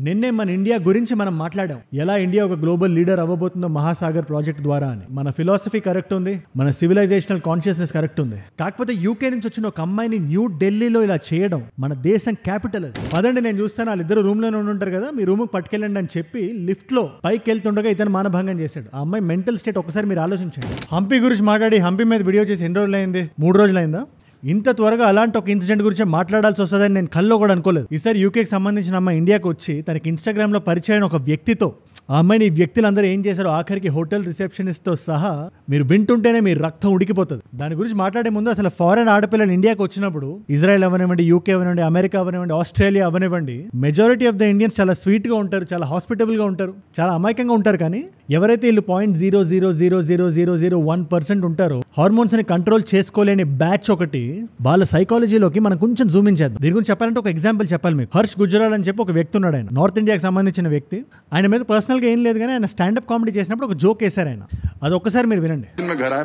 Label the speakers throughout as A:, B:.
A: నిన్నే మన ఇండియా గురించి మనం మాట్లాడాం. ఎలా ఇండియా ఒక గ్లోబల్ లీడర్ అవ్వబోతుందో మహాసాగర్ ప్రాజెక్ట్ ద్వారా అని. మన ఫిలాసఫీ కరెక్ట్ ఉంది, మన సివిలైజేషనల్ కాన్షియస్నెస్ కరెక్ట్ ఉంది. కాకపోతే యూకే నుంచి వచ్చిన ఒక అమ్మాయిని న్యూ ఢిల్లీలో ఇలా చేయడం, మన దేశం క్యాపిటల్ అది. పదండి నేను చూస్తాను, వాళ్ళిద్దరు రూమ్ లోనే ఉంటారు కదా, మీ రూమ్ పట్టుకెళ్ళండి అని చెప్పి లిఫ్ట్ లో పైకి వెళ్తుండగా ఇతను మానభంగం చేశాడు. ఆ అమ్మాయి మెంటల్ స్టేట్ ఒకసారి మీరు ఆలోచించండి. హంపి గురించి మాట్లాడి హంపి మీద వీడియో చేసి ఎన్ని రోజులు అయింది? 3 రోజులు అయిందా? ఇంత త్వరగా అలాంటి ఒక ఇన్సిడెంట్ గురించి మాట్లాడాల్సి వస్తుందని నేను కల్లో కూడా అనుకోలేదు. ఈసారి యూకేకి సంబంధించిన అమ్మాయి ఇండియాకి వచ్చి తనకి ఇన్స్టాగ్రామ్ లో పరిచయం ఒక వ్యక్తితో, ఆ అమ్మాయిని ఈ వ్యక్తులందరూ ఏం చేశారో ఆఖరికి హోటల్ రిసెప్షనిస్ట్ తో సహా మీరు వింటుంటేనే మీ రక్తం ఉడికిపోతుంది. దాని గురించి మాట్లాడే ముందు అసలు ఫారెన్ ఆడపిల్లలు ఇండియాకి వచ్చినప్పుడు ఇజ్రాయెల్ అవనివ్వండి, యూకే అవనివ్వండి, అమెరికా అవనివ్వండి, ఆస్ట్రేలియా అవనివ్వండి, మెజారిటీ ఆఫ్ ద ఇండియన్స్ చాలా స్వీట్ గా ఉంటారు, చాలా హాస్పిటబుల్ గా ఉంటారు, చాలా అమాయకంగా ఉంటారు. కానీ ఎవరైతే వీళ్ళు 0.0000001% ఉంటారో, హార్మోన్స్ ని కంట్రోల్ చేసుకోలేని బ్యాచ్ ఒకటి, వాళ్ళ సైకాలజీలోకి మనం కొంచెం జూమ్ ఇన్ చేద్దాం. దీని గురించి చెప్పాలంటే ఒక ఎగ్జాంపుల్ చెప్పాలి మీకు. హర్ష్ గుజరాల్ అని చెప్పి ఒక వ్యక్తి ఉన్నాడు. ఆయన నార్త్ ఇండియాకి సంబంధించిన వ్యక్తి. ఆయన మీద పర్సనల్ గా ఏం లేదు, కానీ ఆయన స్టాండప్ కామెడీ చేసినప్పుడు ఒక జోక్ వేశారు ఆయన. అది ఒక్కసారి మీరు వినండి.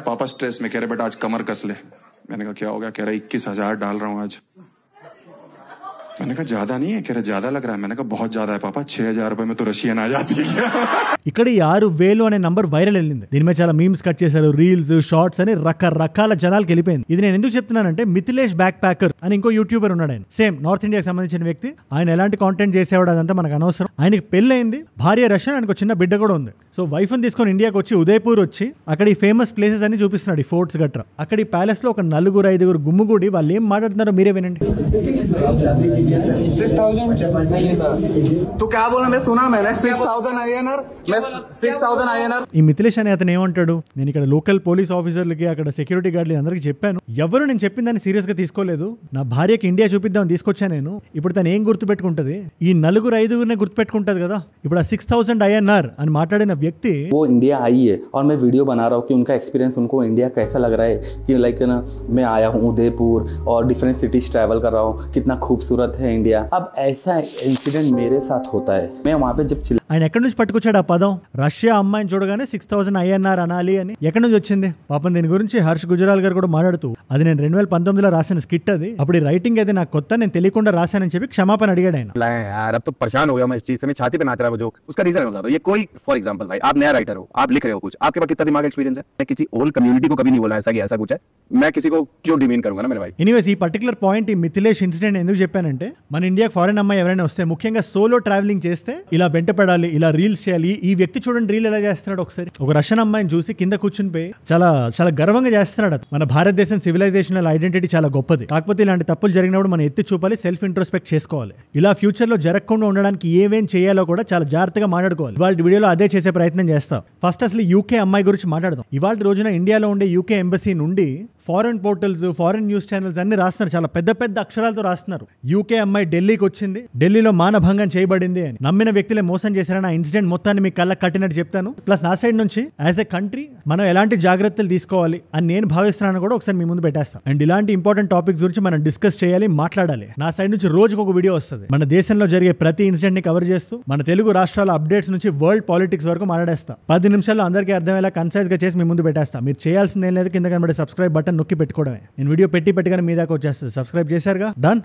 B: पापा स्ट्रेस में कह रहे बेटा आज कमर कस ले। मैंने कहा क्या हो गया? कह रहा 21,000 डाल रहा हूँ आज। मैंने कहा ज्यादा नहीं है? कह रहा ज्यादा लग रहा है। मैंने कहा बहुत ज्यादा है पापा, 6,000 रुपए में तो रशियन आ जाती है।
A: ఇక్కడ 6,000 అనే నంబర్ వైరల్ వెళ్ళింది. దీని మీద చాలా మీమ్స్ కట్ చేశారు, రీల్స్, షార్ట్స్ అని రకరకాల జనాలకు వెళ్ళిపోయింది. ఇది నేను ఎందుకు చెప్తున్నానంటే, మిథిలేష్ బ్యాక్ ప్యాకర్ అని ఇంకో యూట్యూబర్ ఉన్నాడు. ఆయన సేమ్ నార్త్ ఇండియాకి సంబంధించిన వ్యక్తి. ఆయన ఎలాంటి కాంటెంట్ చేసేవాడు అదంతా మనకు అనవసరం. ఆయనకి పెళ్ళయింది, భార్య రష్యన్, ఆయనకు చిన్న బిడ్డ కూడా ఉంది. సో వైఫ్ ని తీసుకొని ఇండియాకి వచ్చి ఉదయపూర్ వచ్చి అక్కడ ఈ ఫేమస్ ప్లేసెస్ అన్ని చూపిస్తున్నాడు, ఈ ఫోర్ట్స్ గట్రా. అక్కడ ఈ ప్యాలెస్ లో ఒక 4-5 గుమ్ముగూడి వాళ్ళు ఏం మాట్లాడుతున్నారో మీరే వినండి.
C: तो क्या बोला? मैं सुना, मैंने 6,000 INR, मैं 6,000 INR.
A: ఈ మిథిలేష్ అనే అతను ఏమంటాడు, నేను ఇక్కడ లోకల్ పోలీస్ ఆఫీసర్లకి, అక్కడ సెక్యూరిటీ గార్డులు అందరికి చెప్పాను, ఎవరు నేను చెప్పిన దాన్ని సీరియస్ గా తీసుకోలేదు. నా భార్యకి ఇండియా చూపిద్దామని తీసుకొచ్చా నేను. ఇప్పుడు తను ఏం గుర్తుపెట్టుకుంటది? ఈ 4-5 గుర్తుపెట్టుకుంటది కదా. ఇప్పుడు ఆ 6,000 INR అని మాట్లాడిన వ్యక్తి
D: वो इंडिया आई है और मैं वीडियो बना रहा हूँ कि उनका एक्सपीरियंस, उनको इंडिया कैसा लग रहा है, कि लाइक ना मैं आया हूँ उदयपुर और डिफरेंट सिटीज ट्रैवल कर रहा हूँ, कितना खूबसूरत है इंडिया. अब ऐसा इंसिडेंट मेरे साथ होता है. मैं वहाँ पे जब
A: ఆయన ఎక్కడి నుంచి పట్టుకొచ్చాడు ఆ పదం? రష్యా అమ్మాయిని చూడగానే 6,000 INR అనాలి అని ఎక్కడి నుంచి వచ్చింది? పాపం దీని గురించి హర్ష్ గుజరాల్ గారు కూడా మాట్లాడుతూ, అది నేను 2019లో రాసిన స్కిట్, అది అప్పుడు రైటింగ్ అయితే నాకు కొత్త, నేను తెలియకుండా రాశానని చెప్పి క్షమాపణ అడిగాడు ఆయన.
E: यार अब तो परेशान हो गया मैं इस चीज से, मैं छाती पे नाच रहा है वो जोक. उसका रीजन बता दो. ये कोई फॉर एग्जांपल भाई, आप नया राइटर हो, आप लिख रहे हो कुछ, आपके पास कितना दिमाग एक्सपीरियंस है? मैं किसी होल कम्युनिटी को कभी नहीं बोला ऐसा कि ऐसा कुछ है. मैं किसी को क्यों डिमीन करूंगा ना मेरे भाई.
A: ఎనీవేస్ ఈ పర్టికులర్ పాయింట్, ఈ మిథిలేష్ ఇన్సిడెంట్ ఎందుకు చెప్పానంటే, మన ఇండియాకి ఫారెన్ అమ్మాయి ఎవరైనా వస్తే, ముఖ్యంగా సోలో ట్రావెలింగ్ చేస్తే ఇలా వెంటపడాలి, ఇలా రీల్స్ చేయాలి. ఈ వ్యక్తి చూడండి రీల్ ఎలా చేస్తున్నాడు ఒకసారి. ఒక రష్యన్ అమ్మాయిని చూసి కింద కూర్చుని పోయి చాలా చాలా గర్వంగా చేస్తున్నాడు. మన భారతదేశం సివిలైజేషనల్ ఐడెంటిటీ చాలా గొప్పది, కాకపోతే ఇలాంటి తప్పులు జరిగినప్పుడు మనం ఎత్తి చూపాలి, సెల్ఫ్ ఇంట్రోస్పెక్ట్ చేసుకోవాలి. ఇలా ఫ్యూచర్ లో జరగకుండా ఉండడానికి ఏమేం చేయాలో కూడా చాలా జాగ్రత్తగా మాట్లాడుకోవాలి. ఇవాళ వీడియోలో అదే చేసే ప్రయత్నం చేస్తాం. ఫస్ట్ అసలు యూకే అమ్మాయి గురించి మాట్లాడదాం. ఇవాళ రోజున ఇండియాలో ఉండే యూకే ఎంబసీ నుండి foreign portals, foreign news channels అన్ని రాస్తున్నారు, చాలా పెద్ద పెద్ద అక్షరాలతో రాస్తున్నారు, యూకే అమ్మాయి ఢిల్లీకి వచ్చింది, ఢిల్లీలో మానభంగం చేయబడింది అని. నమ్మిన వ్యక్తులే మోసం చేశారని ఆ ఇన్సిడెంట్ మొత్తాన్ని మీ కళ్ళకి కట్టినట్టు చెప్తాను. ప్లస్ నా సైడ్ నుంచి యాజ్ ఎ కంట్రీ మనం ఎలాంటి జాగ్రత్తలు తీసుకోవాలి అని నేను భావిస్తున్నాను కూడా ఒకసారి మీ ముందు పెట్టేస్తాను. అండ్ ఇలాంటి ఇంపార్టెంట్ టాపిక్స్ గురించి మనం డిస్కస్ చేయాలి, మాట్లాడాలి. నా సైడ్ నుంచి రోజుకు ఒక వీడియో వస్తుంది, మన దేశంలో జరిగే ప్రతి ఇన్సిడెంట్ ని కవర్ చేస్తూ, మన తెలుగు రాష్ట్రాల అప్డేట్స్ నుంచి వరల్డ్ పాలిటిక్స్ వరకు మాట్లాడేస్తా. 10 నిమిషాల్లో అందరికీ అర్థమయ్యేలా కన్సైజ్ గా చేసి మీ ముందు పెట్టేస్తా. మీరు చేయాల్సింది ఏం లేదు, కింద కనబడే సబ్స్క్రైబ్ బటన్ నొక్కి పెట్టుకోవడమే. నేను వీడియో పెట్టగానే మీ దాకా వచ్చేస్తుంది. సబ్స్క్రైబ్ చేశారుగా, డన్.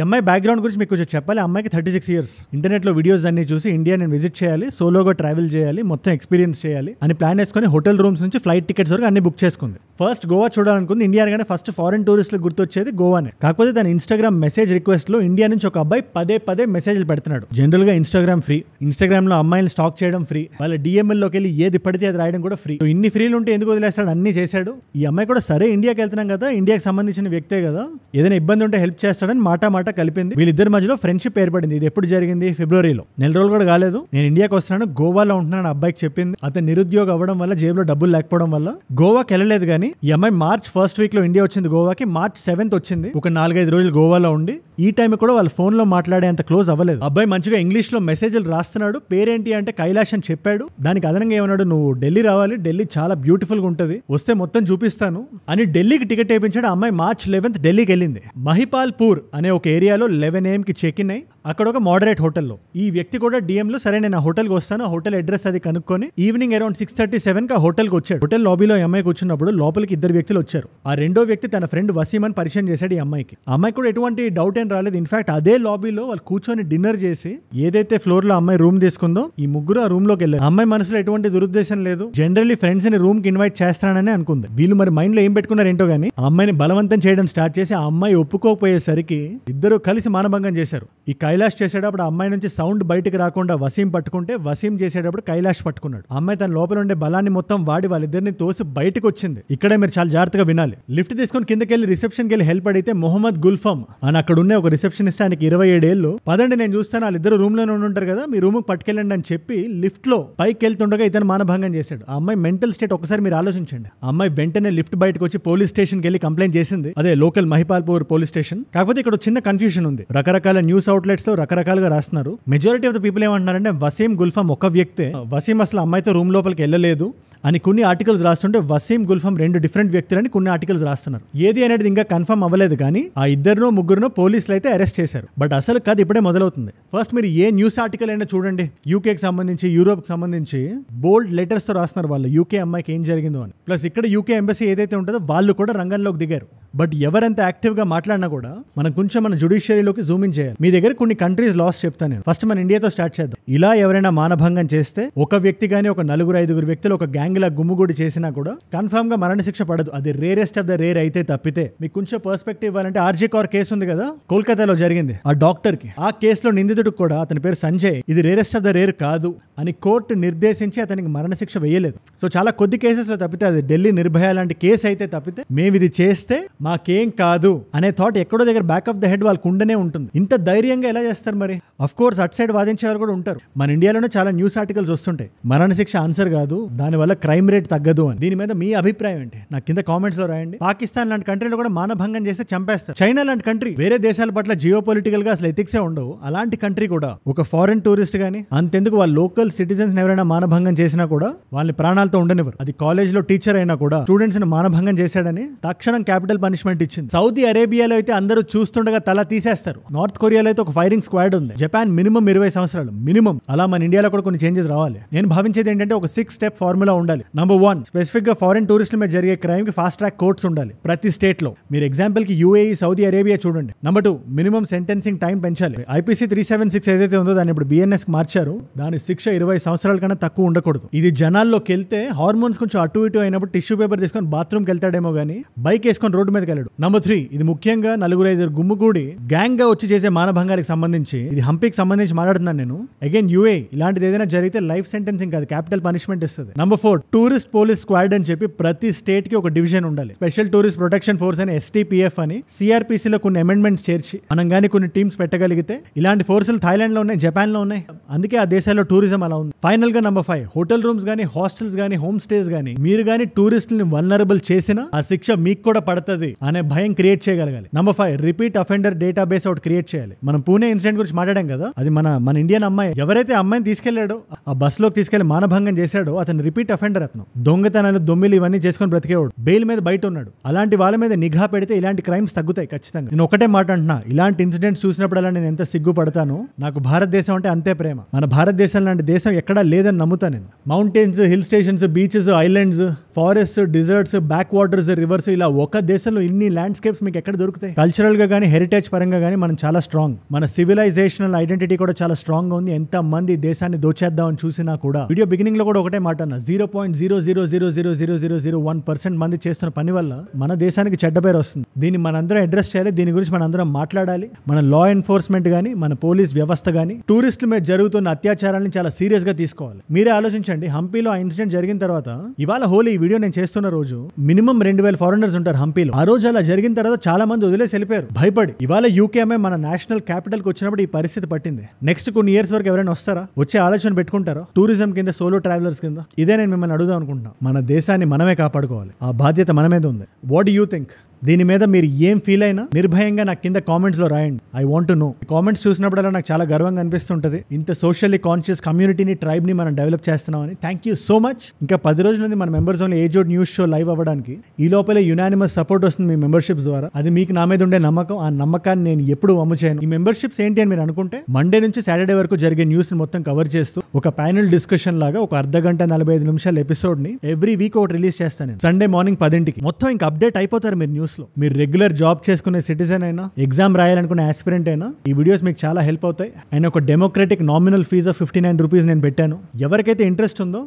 A: అమ్మాయి బ్యాక్గ్రౌండ్ గురించి మీకు కొంచెం చెప్పాలి. అమ్మాయికి 36 years. ఇంటర్నెట్ లో వీడియోస్ అన్ని చూసి ఇండియా నేను విజిట్ చేయాలి, సోలోగా ట్రావెల్ చేయాలి, మొత్తం ఎక్స్పీరియన్స్ చేయాలి అని ప్లాన్ వేసుకుని హోటల్ రూమ్స్ నుంచి ఫ్లైట్ టికెట్స్ వరకు అన్ని బుక్ చేసుకుంది. ఫస్ట్ గోవా చూడాలనుకుంది. ఇండియా అనగానే ఫస్ట్ ఫారెన్ టూరిస్టులకు గుర్తొచ్చేది గోవానే. కాకపోతే తన ఇన్స్టాగ్రామ్ మెసేజ్ రిక్వెస్ట్ లో ఇండియా నుంచి ఒక అబ్బాయి పదే మెసేజ్లు పెడుతున్నాడు. జనరల్ గా ఇన్స్టాగ్రామ్ ఫ్రీ, ఇన్స్టాగ్రామ్ లో అమ్మాయిలు స్టాక్ చేయడం ఫ్రీ, వాళ్ళ DML లోకి వెళ్ళి ఏది పడితే అది రాయడం కూడా ఫ్రీ. ఇన్ని ఫ్రీలు ఉంటే ఎందుకు వదిలేస్తాడు? అన్ని చేశాడు. ఈ అమ్మాయి కూడా సరే ఇండియాకి వెళ్తున్నాం కదా, ఇండియాకి సంబంధించిన వ్యక్తే కదా, ఏదైనా ఇబ్బంది ఉంటే హెల్ప్ చేస్తాడని మాట కలిపింది. వీళ్ళిద్దరి మధ్యలో ఫ్రెండ్షిప్ ఏర్పడింది. ఇది ఎప్పుడు జరిగింది? ఫిబ్రవరిలో. 4 రోజులు కూడా కాలేదు. నేను ఇండియాకి వస్తున్నాను, గోవాలో ఉంటున్నాను అబ్బాయికి చెప్పింది. అతను నిరుద్యోగం అవ్వడం వల్ల, జేబులో డబ్బులు లేకపోవడం వల్ల గోవాకి వెళ్ళలేదు. కానీ ఈ అమ్మాయి మార్చ్ 1st week లో ఇండియా వచ్చింది గోవాకి. మార్చ్ 7th వచ్చింది. ఒక 4-5 రోజులు గోవాలో ఉండి ఈ టైం కూడా వాళ్ళ ఫోన్ లో మాట్లాడే అంత క్లోజ్ అవ్వలేదు. అబ్బాయి మంచిగా ఇంగ్లీష్ లో మెసేజ్లు రాస్తున్నాడు. పేరేంటి అంటే కైలాష్ అని చెప్పాడు. దానికి అదనంగా ఏమన్నాడు, నువ్వు ఢిల్లీ రావాలి, ఢిల్లీ చాలా బ్యూటిఫుల్ గా ఉంటది, వస్తే మొత్తం చూపిస్తాను అని ఢిల్లీకి టికెట్ వేయించాడు. అమ్మాయి మార్చ్ 11th ఢిల్లీకి వెళ్ళింది. మహిపాల్పూర్ అనే ఒక ఏరియాలో 11 AM కి చెక్ ఇన్ అయ్యి అక్కడ ఒక మోడరేట్ హోటల్లో. ఈ వ్యక్తి కూడా డిఎంలో సరే నేను ఆ హోటల్కి వస్తాను, ఆ హోటల్ అడ్రస్ అది కనుక్కొని ఈవినింగ్ అరౌండ్ 6:37 ఆ హోటల్కి వచ్చాడు. హోటల్ లాబీలో ఈ అమ్మాయి కూర్చున్నప్పుడు లోపలికి 2 వ్యక్తులు వచ్చారు. ఆ రెండో వ్యక్తి తన ఫ్రెండ్ వసీం అని పరిచయం చేశాడు ఈ అమ్మాయికి. ఆ అమ్మాయి కూడా ఎటువంటి డౌట్ ఏం రాలేదు. ఇన్ఫాక్ట్ అదే లాబీలో వాళ్ళు కూర్చొని డిన్నర్ చేసి ఏదైతే ఫ్లోర్ లో అమ్మాయి రూమ్ తీసుకుందో ఈ ముగ్గురు ఆ రూమ్ లోకి వెళ్ళారు. అమ్మాయి మనసులో ఎటువంటి దురుద్దేశం లేదు, జనరల్లీ ఫ్రెండ్స్ ని రూమ్ కి ఇన్వైట్ చేస్తానని అనుకుంది. వీళ్ళు మరి మైండ్ లో ఏం పెట్టుకున్నారు ఏంటో గానీ ఆ అమ్మాయిని బలవంతం చేయడం స్టార్ట్ చేసి ఆ అమ్మాయి ఒప్పుకోకపోయేసరికి ఇద్దరు కలిసి మానభంగం చేశారు. ఈ కైలాష్ చేసేటప్పుడు ఆ అమ్మాయి నుంచి సౌండ్ బయటకు రాకుండా వసీం పట్టుకుంటే, వసీం చేసేటప్పుడు కైలాష్ పట్టుకున్నాడు. ఆ అమ్మాయి తన లోపల ఉండే బలాన్ని మొత్తం వాడి వాళ్ళిద్దరిని తోసి బయటకు వచ్చింది. ఇక్కడే మీరు చాలా జాగ్రత్తగా వినాలి. లిఫ్ట్ తీసుకొని కిందకి వెళ్ళి రిసెప్షన్కి వెళ్ళి హెల్ప్ అడిగితే మొహమ్మద్ గుల్ఫమ్ అని అక్కడ ఉన్న ఒక రిసెప్షనిస్ట్, ఆయనకి 27 ఏళ్ళు, పదండి నేను చూస్తాను వాళ్ళిద్దరు రూమ్ లోనే ఉంటారు కదా మీ రూమ్ పట్టుకెళ్ళండి అని చెప్పి లిఫ్ట్ లో పైకి వెళ్తుండగా ఇతను మానభంగం చేశాడు. ఆ అమ్మాయి మెంటల్ స్టేట్ ఒకసారి మీరు ఆలోచించండి. ఆ అమ్మాయి వెంటనే లిఫ్ట్ బయటకు వచ్చి పోలీస్ స్టేషన్ కి వెళ్ళి కంప్లైంట్ చేసింది. అదే లోకల్ మహిపాల్పూర్ పోలీస్ స్టేషన్. కాకపోతే ఇక్కడ చిన్న కన్ఫ్యూజన్ ఉంది. రకరకాల న్యూస్ అవుట్లెట్స్ లో రకరకాలుగా రాస్తున్నారు. మెజారిటీ ఆఫ్ ద పీపుల్ ఏమంటున్నారంటే వసీం గుల్ఫమ్ ఒక వ్యక్తే, వసీం అసలు అమ్మాయితో రూమ్ లోపలికి వెళ్ళలేదు అని కొన్ని ఆర్టికల్స్ రాస్తుంటే వసీం గుల్ఫమ్ 2 డిఫరెంట్ వ్యక్తులని కొన్ని ఆర్టికల్స్ రాస్తున్నారు. ఏది అనేది ఇంకా కన్ఫర్మ్ అవ్వలేదు కానీ ఆ ఇద్దరునో ముగ్గురునో పోలీసులు అయితే అరెస్ట్ చేశారు. బట్ అసలు కథ ఇప్పుడే మొదలవుతుంది. ఫస్ట్ మీరు ఏ న్యూస్ ఆర్టికల్ అయినా చూడండి, యూకేకి సంబంధించి యూరోప్ కి సంబంధించి బోల్డ్ లెటర్స్ తో రాస్తున్నారు వాళ్ళు యూకే అమ్మాయికి ఏం జరిగిందో అని. ప్లస్ ఇక్కడ యూకే ఎంబసీ ఏదైతే ఉంటుందో వాళ్ళు కూడా రంగంలోకి దిగారు. బట్ ఎవరెంత యాక్టివ్ గా మాట్లాడినా కూడా మనం కొంచెం మన జుడిషియరీలోకి జూమ్ ఇన్ చేయాలి. మీ దగ్గర కొన్ని కంట్రీస్ లాస్ చెప్తాను నేను. ఫస్ట్ మన ఇండియాతో స్టార్ట్ చేద్దాం. ఇలా ఎవరైనా మానభంగం చేస్తే ఒక వ్యక్తి గానీ ఒక 4-5 వ్యక్తులు ఒక గ్యాంగ్ లా గుమ్ముగూడి చేసినా కూడా కన్ఫర్మ్ గా మరణశిక్ష పడదు. అది రేరెస్ట్ ఆఫ్ ద రేర్ అయితే తప్పితే. మీకు కొంచెం పర్స్పెక్టివ్ ఇవ్వాలంటే ఆర్జే కౌర్ కేసు ఉంది కదా కోల్కతాలో జరిగింది. ఆ డాక్టర్ కి ఆ కేసులో నిందితుడికి కూడా అతని పేరు సంజయ్, ఇది రేరెస్ట్ ఆఫ్ ద రేర్ కాదు అని కోర్టు నిర్దేశించి అతనికి మరణశిక్ష వేయలేదు. సో చాలా కొద్ది కేసెస్ లో తప్పితే, అది ఢిల్లీ నిర్భయ లాంటి కేసు అయితే తప్పితే మేము ఇది చేస్తే మాకేం కాదు అనే థాట్ ఎక్కడో దగ్గర బ్యాక్ ఆఫ్ ద హెడ్ వాళ్ళకు ఉండనే ఉంటుంది. ఇంత ధైర్యంగా ఎలా చేస్తారు మరి? అఫ్ కోర్స్ అట్ సైడ్ వాదించే వాళ్ళు కూడా ఉంటారు. మన ఇండియాలోనే చాలా న్యూస్ ఆర్టికల్స్ వస్తుంటాయి మరణశిక్ష ఆన్సర్ కాదు, దానివల్ల క్రైమ్ రేట్ తగ్గదు అని. దీని మీద మీ అభిప్రాయం ఏంటి నాకు కింద కామెంట్స్ లో రాయండి. పాకిస్తాన్ లాంటి కంట్రీలో కూడా మానభంగం చేస్తే చంపేస్తారు. చైనా లాంటి కంట్రీ, వేరే దేశాల పట్ల జియో పొలిటికల్ గా అసలు ఎథిక్సే ఉండవు. అలాంటి కంట్రీ కూడా ఒక ఫారెన్ టూరిస్ట్ గానీ అంతెందుకు వాళ్ళ లోకల్ సిటిజన్స్ ఎవరైనా మానభంగం చేసినా కూడా వాళ్ళని ప్రాణాలతో ఉండనివ్వరు. అది కాలేజ్ లో టీచర్ అయినా కూడా స్టూడెంట్స్ ని మానభంగం చేశాడని తక్షణం క్యాపిటల్ పనిష్మెంట్ ఇచ్చింది. సౌదీ అరేబియాలో అయితే అందరూ చూస్తుండగా తల తీసేస్తారు. నార్త్ కొరియాలో అయితే ఒక ఫైరింగ్ స్క్వాడ్ ఉంది. జపాన్ మినిమం 20 సంవత్సరాలు మినిమం. అలా మన ఇండియాలో కూడా కొన్ని చేంజెస్ రావాలి. నేను భావించేది ఏంటంటే ఒక 6 స్టెప్ ఫార్ములా ఉండాలి. నంబర్ 1, స్పెసిఫిక్ గా ఫారెన్ టూరిస్టుల మీద జరిగే క్రైమ్ కి ఫాస్ట్ ట్రాక్ కోర్ట్స్ ఉండాలి ప్రతి స్టేట్ లో. మీరు ఎగ్జాంపుల్ కి యూఏఈ, సౌదీ అరేబియా చూడండి. నంబర్ 2, మినిమం సెంటెన్సింగ్ టైం పెంచాలి. ఐపీసీ 376 ఏదైతే ఉందో దాన్ని ఇప్పుడు బిఎన్ఎస్ కి మార్చారు. దాని శిక్ష 20 సంవత్సరాల కన్నా తక్కువ ఉండకూడదు. ఇది జనాల్లోకి వెళ్తే హార్మోన్స్ కొంచెం అటు ఇటు అయినప్పుడు టిష్యూ పేపర్ తీసుకొని బాత్రూమ్ కి వెళ్తాడేమో గానీ బైక్ వేసుకొని రోడ్డు మీదకి వెళ్ళాడు. నంబర్ 3, ఇది ముఖ్యంగా 4-5 గుమ్ముగూడి గ్యాంగ్ గా వచ్చి చేసే మానభంగాలకు సంబంధించి, ఇది హంపీకి సంబంధించి మాట్లాడుతున్నాను నేను. అగైన్ యూఏ ఇలాంటిది ఏదైనా జరిగితే లైఫ్ సెంటెన్సింగ్ కాదు, క్యాపిటల్ పనిష్మెంట్ ఇస్తుంది. నంబర్ 4, టూరిస్ట్ పోలీస్ స్క్వాడ్ అని చెప్పి ప్రతి స్టేట్ కి ఒక డివిజన్ ఉండాలి. స్పెషల్ టూరిస్ట్ ప్రొటెక్షన్ ఫోర్స్ అని STPF అని సిఆర్పిసిలో కొన్ని అమెండ్మెంట్స్ చేర్చి మనం గానీ కొన్ని టీమ్స్ పెట్టగలిగితే, ఇలాంటి ఫోర్సులు థాయిలాండ్ లో ఉన్నాయి, జపాన్ లో ఉన్నాయి. అందుకే ఆ దేశాల్లో టూరిజం అలా ఉంది. ఫైనల్ గా నంబర్ 5, హోటల్ రూమ్స్ గానీ, హాస్టల్స్ గానీ, హోమ్ స్టేస్ గానీ మీరు గానీ టూరిస్టులని వల్నరబుల్ చేసినా ఆ శిక్ష మీకు కూడా పడుతుంది అనే భయం క్రియేట్ చేయగలగాలి. నంబర్ 5, రిపీట్ అఫెండర్ డేటాబేస్ ఒకటి క్రియేట్ చేయాలి. మనం పూణే ఇన్సిడెంట్ గురించి మాట్లాడాం కదా, అది మన ఇండియన్ అమ్మాయి ఎవరైతే అమ్మాయిని తీసుకెళ్లాడో, ఆ బస్ లోకి తీసుకెళ్లి మానభంగం చేశాడో అతను రిపీట్ అఫెండర్. అతను దొంగతనాలు, దొమ్మిలు ఇవన్నీ చేసుకొని బ్రతికేవాడు, బెయిల్ మీద బయట ఉన్నాడు. అలాంటి వాళ్ళ మీద నిఘా పెడితే ఇలాంటి క్రైమ్స్ తగ్గుతాయి ఖచ్చితంగా. నేను ఒకటే మాట అంటున్నా, ఇలాంటి ఇన్సిడెంట్స్ చూసినప్పుడల్లా నేను ఎంత సిగ్గుపడతాను. నాకు భారతదేశం అంటే అంతే ప్రేమ. మన భారతదేశం లాంటి దేశం ఎక్కడా లేదని నమ్ముతాను నేను. Mountains, hill stations, beaches, islands, forest, deserts, backwaters, rivers, ఇలా ఒక దేశంలో ఇన్ని ల్యాండ్స్కేప్స్ మీకు ఎక్కడ దొరుకుతాయి? కల్చరల్ గా కానీ, హెరిటేజ్ పరంగా కానీ మనం చాలా స్ట్రాంగ్. మన సివిలైజేషనల్ ఐడెంటిటీ కూడా చాలా స్ట్రాంగ్ గా ఉంది. ఎంత మంది దేశాన్ని దోచేద్దామని చూసినా కూడా, వీడియో బిగినింగ్ లో కూడా ఒకటే మాట అన్న, 0.0000001% మంది చేస్తున్న పని వల్ల మన దేశానికి చెడ్డ పేరు వస్తుంది. దీన్ని మనందరం అడ్రస్ చేయాలి. దీని గురించి మనందరం మాట్లాడాలి. మన లా ఎన్ఫోర్స్మెంట్ గానీ, మన పోలీస్ వ్యవస్థ గానీ టూరిస్టుల మీద జరుగుతున్న అత్యాచారాన్ని చాలా సీరియస్ గా తీసుకోవాలి. మీరే ఆలోచించండి, హంపీలో ఆ ఇన్సిడెంట్ జరిగిన తర్వాత, ఇవాళ హోలీ ఈ వీడియో నేను చేస్తున్న రోజు మినిమం 2000 ఫారినర్స్ ఉంటారు హంపీలో. ఆ రోజు అలా జరిగిన తర్వాత చాలా మంది వదిలేసి వెళ్ళిపోయారు భయపడి. ఇవాళ యూకే మన నేషనల్ క్యాపిటల్ కి వచ్చినప్పుడు ఈ పరిస్థితి పట్టింది. నెక్స్ట్ కొన్ని ఇయర్స్ వరకు ఎవరైనా వస్తారా? వచ్చే ఆలోచన పెట్టుకుంటారా? టూరిజం కింద, సోలో ట్రావెలర్స్ కింద? ఇదే నేను మిమ్మల్ని అడుగుదాం అనుకుంటున్నా. మన దేశాన్ని మనమే కాపాడుకోవాలి. ఆ బాధ్యత మన మీద ఉంది. What do you think? దీని మీద మీరు ఏం ఫీల్ అయినా నిర్భయంగా నాకు కింద కామెంట్స్ లో రాయండి. I want to know. Comments చూసినప్పుడల్లా నాకు చాలా గర్వంగా అనిపిస్తుంటది. ఇంత సోషల్లీ కాన్షియస్ కమ్యూనిటీని, ట్రైబ్ ని మనం డెవలప్ చేస్తున్నామని. Thank you so much. ఇంకా 10 రోజుల నుండి మన మెంబర్స్ ఓన్లీ ఏజోడ్ న్యూస్ షో లైవ్ అవ్వడానికి. ఈ లోపలే యునానిమస్ సపోర్ట్ వస్తుంది మీ మెంబర్షిప్స్ ద్వారా. అది మీకు నా మీద ఉండే నమ్మకం. ఆ నమ్మకాన్ని నేను ఎప్పుడు వమ్ము చేయను. ఈ మెంబర్షిప్స్ ఏంటి అని మీరు అనుకుంటే, మండే నుంచి సాటర్డే వరకు జరిగే న్యూస్ ని మొత్తం కవర్ చేస్తూ ఒక ప్యానెల్ డిస్కషన్ లాగా ఒక అర్ధగంట 45 నిమిషాల ఎపిసోడ్ ని ఎవ్రీ వీక్ ఒకటి రిలీజ్ చేస్తాను. సండే మార్నింగ్ 10కి మొత్తం ఇంకా అప్డేట్ అయిపోతారు మీరు న్యూస్ లో. మీరు రెగ్యులర్ జాబ్ చేసుకునే సిటిజన్ అయినా, ఎగ్జామ్ రాయాలనుకునే ఆస్పిరెంట్ అయినా ఈ వీడియోస్ మీకు చాలా హెల్ప్ అవుతాయి. అండ్ ఒక democratic nominal fees of 59 rupees నేను పెట్టాను. ఎవరికైతే ఇంట్రెస్ట్ ఉందో,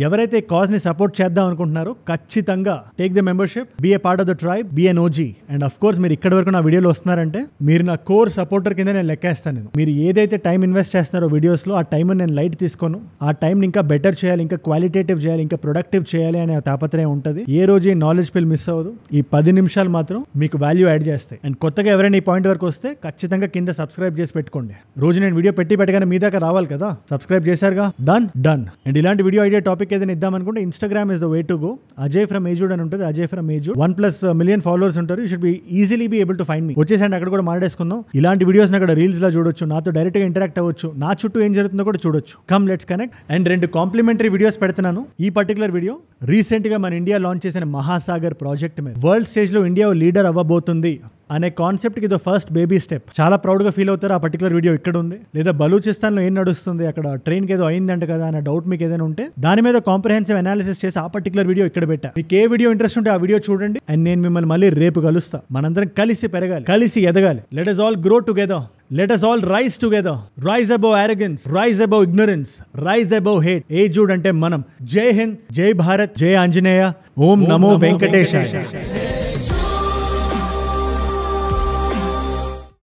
A: ఎవరైతే కాజ్ ని సపోర్ట్ చేద్దాం అనుకుంటున్నారో ఖచ్చితంగా take the membership, be a part of the tribe, be an OG. And of course మీరు ఇక్కడి వరకు నా వీడియోలో వస్తున్నారంటే మీరు నా కోర్ సపోర్టర్ కింద నేను లెక్కేస్తాను. మీరు ఏదైతే టైం ఇన్వెస్ట్ చేస్తున్నారో వీడియోస్ లో, ఆ టైం నేను లైట్ తీసుకోను. ఆ టైం ఇంకా బెటర్ చేయాలి, ఇంకా క్వాలిటేటివ్ చేయాలి, ఇంకా ప్రొడక్టివ్ చేయాలి అనే తాపత్రయం ఉంటుంది. ఏ రోజు ఈ నాలెడ్జ్ పిల్ మిస్ అవ్వదు. ఈ 10 నిమిషాలు మాత్రం మీకు వాల్యూ యాడ్ చేస్తాయి. అండ్ కొత్తగా ఎవరైనా ఈ పాయింట్ వరకు వస్తే ఖచ్చితంగా కింద సబ్స్క్రైబ్ చేసి పెట్టుకోండి. రోజు నేను వీడియో పెట్టగానే మీ దాకా రావాలి కదా. సబ్స్క్రైబ్ చేశారుగా, డన్. అండ్ ఇలాంటి వీడియో ఐడియా టాపిక్ ఏదైనా ఇద్దాం అనుకుంటే Instagram is the way to go. Ajay from ఏజుడ్ అని ఉంటుంది. అజయ్ ఫ్రమ్ ఏజుడ్ 1+ million ఫాలోవర్స్ ఉంటారు. You should be easily be able to find me. వచ్చేసండి, అక్కడ కూడా మాట్లాడేసుకుందాం. ఇలాంటి వీడియోస్ అక్కడ రీల్స్ లా చూడొచ్చు, నాతో డైరెక్ట్ గా ఇంటరాక్ట్ అవ్వచ్చు, నా చుట్టూ ఏం జరుగుతుందో కూడా చూడొచ్చు. Come let's connect. And 2 complimentary videos పెడుతున్నాను. ఈ పర్టికులర్ వీడియో రీసెంట్ గా మన ఇండియా లాంచ్ చేసిన మహాసాగర్ ప్రాజెక్ట్ మీద, వరల్డ్ స్టేజ్ లో ఇండియా లీడర్ అవ్వబోతుంది అనే కాన్సెప్ట్ కి ఇది ఫస్ట్ బేబీ స్టెప్. చాలా ప్రౌడ్ గా ఫీల్ అవుతారు. ఆ పర్టికులర్ వీడియో ఇక్కడ ఉంది. లేదా బలూచిస్తాన్ లో ఏం నడుస్తుంది, అక్కడ ట్రైన్ కి ఏదో అయిందంట కదా అనే డౌట్ మీకు ఏదైనా ఉంటే దాని మీద కాంప్రహెన్సివ్ అనాలిసిస్ చేసి ఆ పర్టికులర్ వీడియో ఇక్కడ పెట్టా. మీకు ఏ వీడియో ఇంట్రెస్ట్ ఉంటే ఆ వీడియో చూడండి. అండ్ నేను మిమ్మల్ని మళ్ళీ రేపు కలుస్తా. మనందరం కలిసి పెరగాలి, కలిసి ఎదగాలి. Let us all grow together. Let us all rise together. Rise above arrogance, rise above ignorance, rise above hate. ఏజుడ్ అంటే మనం. జై హింద్, జై భారత్, జై ఆంజనేయ, ఓం నమో వెంకటేశాయ.